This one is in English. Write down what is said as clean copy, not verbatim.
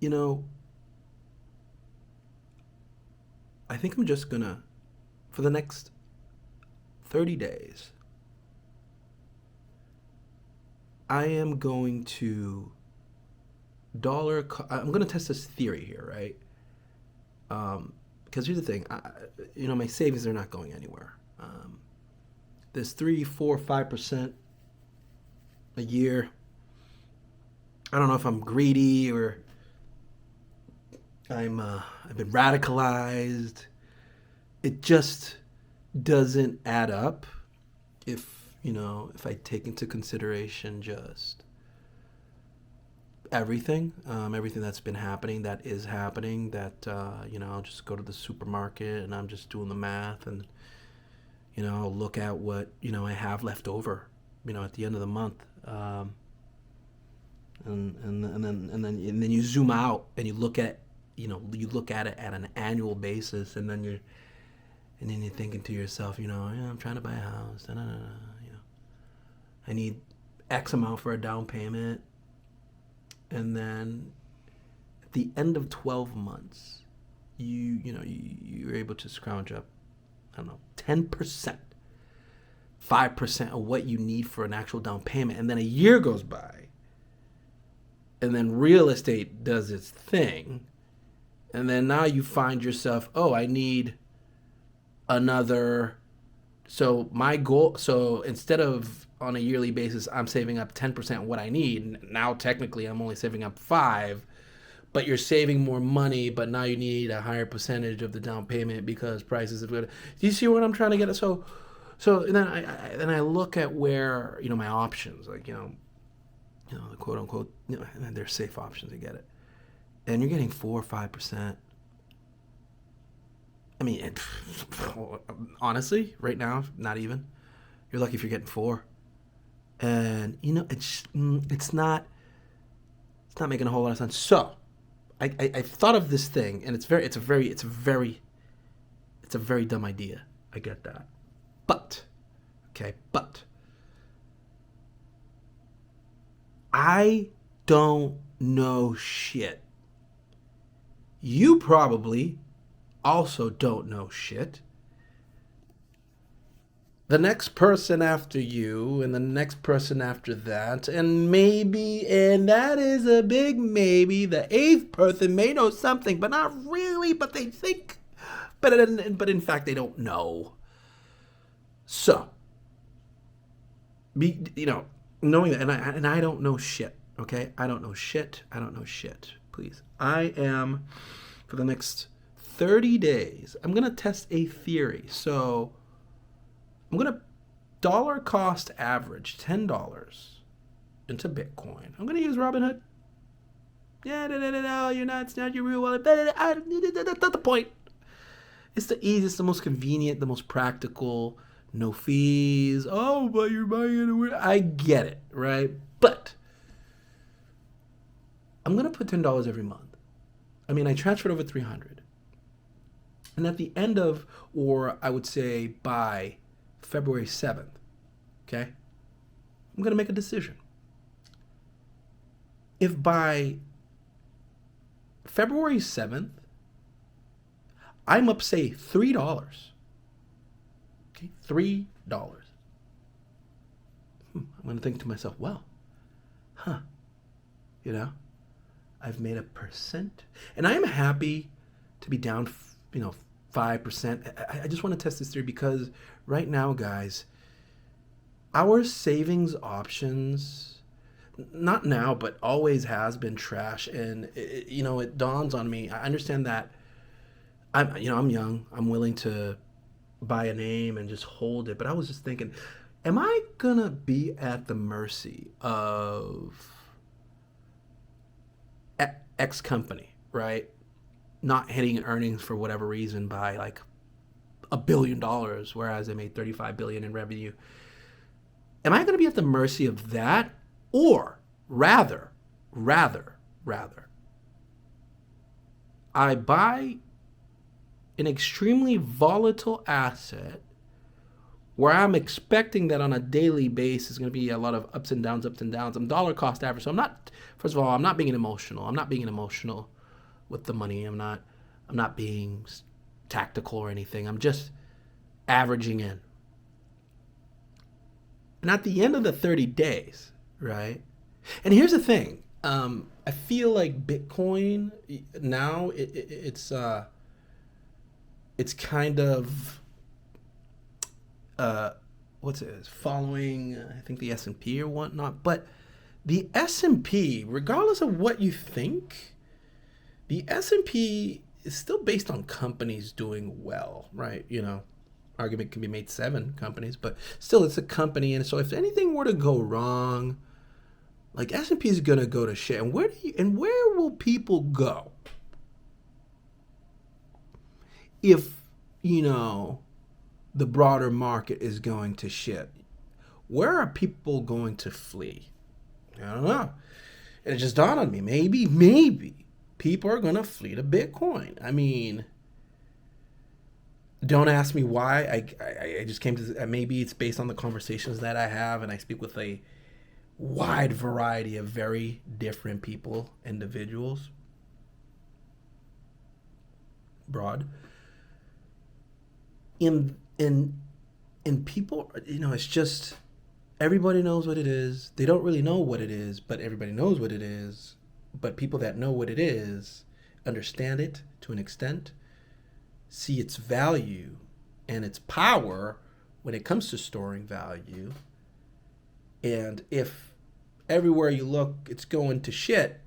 You know, I think I'm just gonna, for the next 30 days, I am going to I'm going to test this theory here, right? Because here's the thing, my savings are not going anywhere. This 3, 4, 5% a year. I don't know if I'm greedy or I've been radicalized. It just doesn't add up if I take into consideration just everything that's been happening, that is happening, that I'll just go to the supermarket and I'm just doing the math and I'll look at what I have left over, at the end of the month, and then you zoom out and you look at it at an annual basis, and then you're thinking to yourself, yeah, I'm trying to buy a house, da, da, da, you know, I need X amount for a down payment, and then at the end of 12 months, you're able to scrounge up, I don't know, 10%, 5% of what you need for an actual down payment, and then a year goes by, and then real estate does its thing, and then now you find yourself, oh, I need another. So my goal, so instead of on a yearly basis I'm saving up 10% of what I need, now technically I'm only saving up 5, but you're saving more money, but now you need a higher percentage of the down payment because prices have. Do you see what I'm trying to get at? So and then I look at where my options, like the quote unquote, and they're safe options. I get it, and you're getting 4 or 5%. I mean, honestly, right now, not even. You're lucky if you're getting 4, and it's not making a whole lot of sense. So, I thought of this thing, and it's a very dumb idea. I get that, but okay, but I don't know shit. You probably also don't know shit. The next person after you, and the next person after that, and maybe, and that is a big maybe, the eighth person may know something, but not really, but they think, but in fact, they don't know. So, be, knowing that, and I don't know shit, okay? I don't know shit. I don't know shit. Please. I am, for the next 30 days, I'm going to test a theory. So, I'm going to dollar cost average $10 into Bitcoin. I'm going to use Robinhood. Yeah, no, you're not. It's not your real wallet. That's not the point. It's the easiest, the most convenient, the most practical. No fees. Oh, but you're buying it. I get it, right? But I'm going to put $10 every month. I mean, I transferred over 300. And at the end of, or I would say by February 7th, okay, I'm going to make a decision. If by February 7th, I'm up, say, $3, okay, $3, I'm going to think to myself, well, huh, you know, I've made a percent. And I am happy to be down, 5%. I just want to test this theory because right now, guys, our savings options, not now, but always has been trash. And it dawns on me. I understand that I'm young. I'm willing to buy a name and just hold it. But I was just thinking, am I gonna be at the mercy of X company, right? Not hitting earnings for whatever reason by like $1 billion, whereas they made 35 billion in revenue. Am I going to be at the mercy of that, or rather, I buy an extremely volatile asset where I'm expecting that on a daily basis is going to be a lot of ups and downs, ups and downs. I'm dollar cost average. So I'm not, first of all, I'm not being emotional. I'm not being emotional with the money. I'm not being tactical or anything. I'm just averaging in. And at the end of the 30 days, right? And here's the thing. I feel like Bitcoin now it's kind of what's it? It's following I think the S&P or whatnot. But the S&P, regardless of what you think, the S&P is still based on companies doing well, right? You know, argument can be made 7 companies, but still it's a company, and so if anything were to go wrong, like S&P is gonna go to shit. And where will people go if, you know, the broader market is going to shit? Where are people going to flee? I don't know. And it just dawned on me, maybe people are gonna flee to Bitcoin. I mean, don't ask me why. I just came to, maybe it's based on the conversations that I have, and I speak with a wide variety of very different people, individuals, broad. In people, you know, it's just everybody knows what it is. They don't really know what it is, but everybody knows what it is. But people that know what it is understand it to an extent, see its value and its power when it comes to storing value. And if everywhere you look it's going to shit,